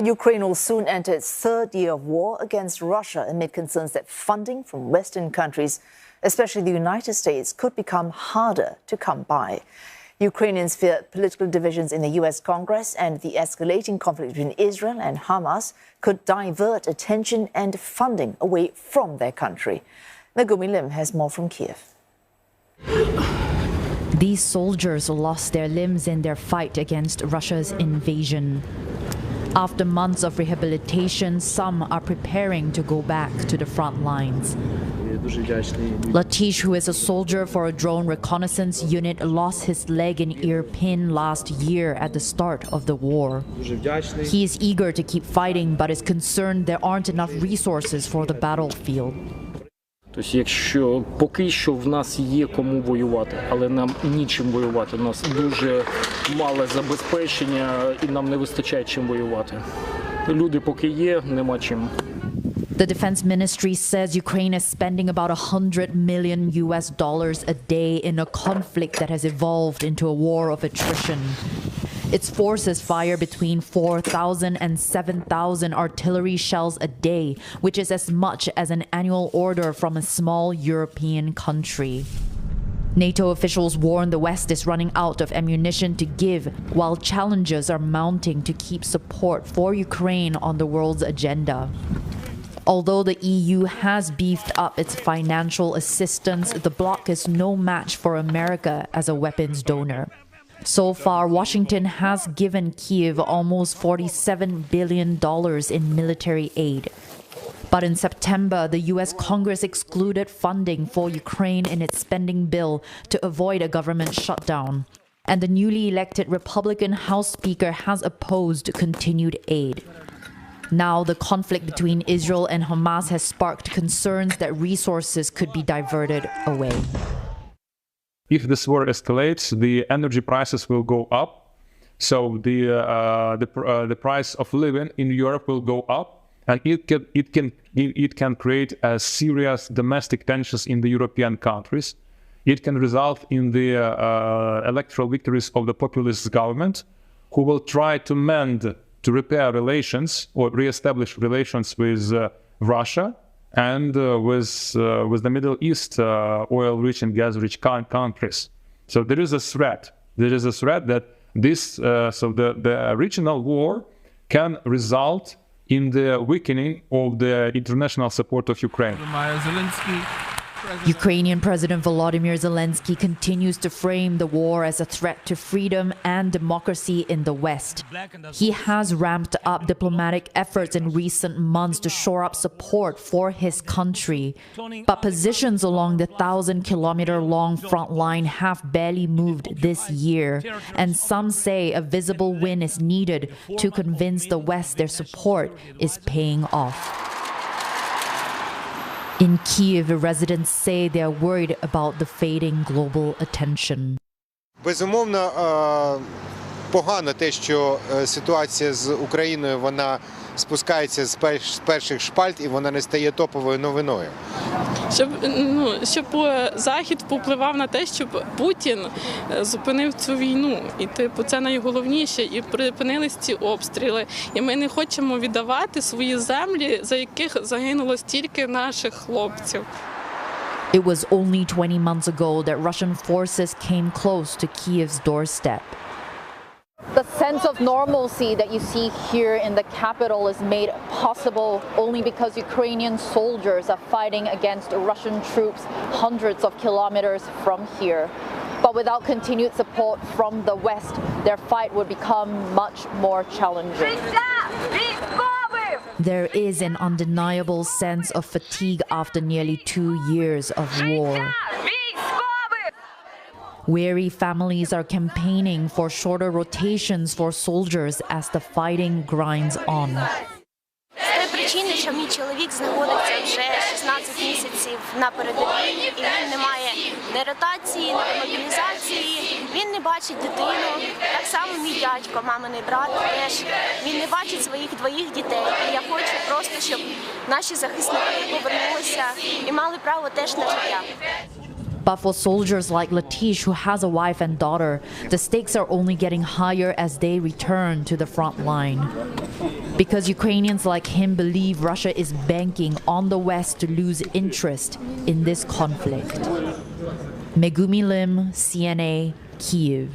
Ukraine will soon enter its third year of war against Russia amid concerns that funding from Western countries, especially the United States, could become harder to come by. Ukrainians fear political divisions in the U.S. Congress and the escalating conflict between Israel and Hamas could divert attention and funding away from their country. Nagumi Lim has more from Kiev. These soldiers lost their limbs in their fight against Russia's invasion. After months of rehabilitation, some are preparing to go back to the front lines. Latish, who is a soldier for a drone reconnaissance unit, lost his leg and ear pin last year at the start of the war. He is eager to keep fighting, but is concerned there aren't enough resources for the battlefield. Тобто, якщо поки що в нас є кому воювати, але нам нічим воювати, у нас дуже мале забезпечення і нам не вистачає чим воювати. Люди поки є, нема чим. The defense ministry says Ukraine is spending about $100 million a day in a conflict that has evolved into a war of attrition. Its forces fire between 4,000 and 7,000 artillery shells a day, which is as much as an annual order from a small European country. NATO officials warn the West is running out of ammunition to give, while challenges are mounting to keep support for Ukraine on the world's agenda. Although the EU has beefed up its financial assistance, the bloc is no match for America as a weapons donor. So far, Washington has given Kyiv almost $47 billion in military aid. But in September, the U.S. Congress excluded funding for Ukraine in its spending bill to avoid a government shutdown. And the newly elected Republican House Speaker has opposed continued aid. Now, the conflict between Israel and Hamas has sparked concerns that resources could be diverted away. If this war escalates, the energy prices will go up. So the price of living in Europe will go up, and it can create serious domestic tensions in the European countries. It can result in the electoral victories of the populist government, who will try to repair relations or re-establish relations with Russia and with the Middle East oil-rich and gas-rich countries. So there is a threat. There is a threat that the regional war can result in the weakening of the international support of Ukraine. Ukrainian President Volodymyr Zelensky continues to frame the war as a threat to freedom and democracy in the West. He has ramped up diplomatic efforts in recent months to shore up support for his country. But positions along the 1,000-kilometer-long front line have barely moved this year, and some say a visible win is needed to convince the West their support is paying off. In Kyiv, residents say they are worried about the fading global attention. Безумовно, погано те, що ситуація з Україною, вона спускається з перших шпальт і вона не стає топовою новиною. Щоб Захід повпливав на те, щоб Путін зупинив цю війну. І це найголовніше. І припинились ці обстріли. І ми не хочемо віддавати свої землі, за яких загинуло стільки наших хлопців. It was only 20 months ago that Russian forces came close to Kyiv's doorstep. The sense of normalcy that you see here in the capital is made possible only because Ukrainian soldiers are fighting against Russian troops hundreds of kilometers from here. But without continued support from the West, their fight would become much more challenging. There is an undeniable sense of fatigue after nearly 2 years of war. Weary families are campaigning for shorter rotations for soldiers as the fighting grinds on. З причини, що мій чоловік знаходиться вже 16 місяців на передовій, і він не має ні ротації, ні мобілізації, він не бачить дитину. Так само мій дядько, маминий брат теж, він не бачить своїх двоїх дітей. І я хочу просто, щоб наші захисники повернулися і мали право теж на життя. But for soldiers like Latish, who has a wife and daughter, the stakes are only getting higher as they return to the front line. Because Ukrainians like him believe Russia is banking on the West to lose interest in this conflict. Megumi Lim, CNA, Kyiv.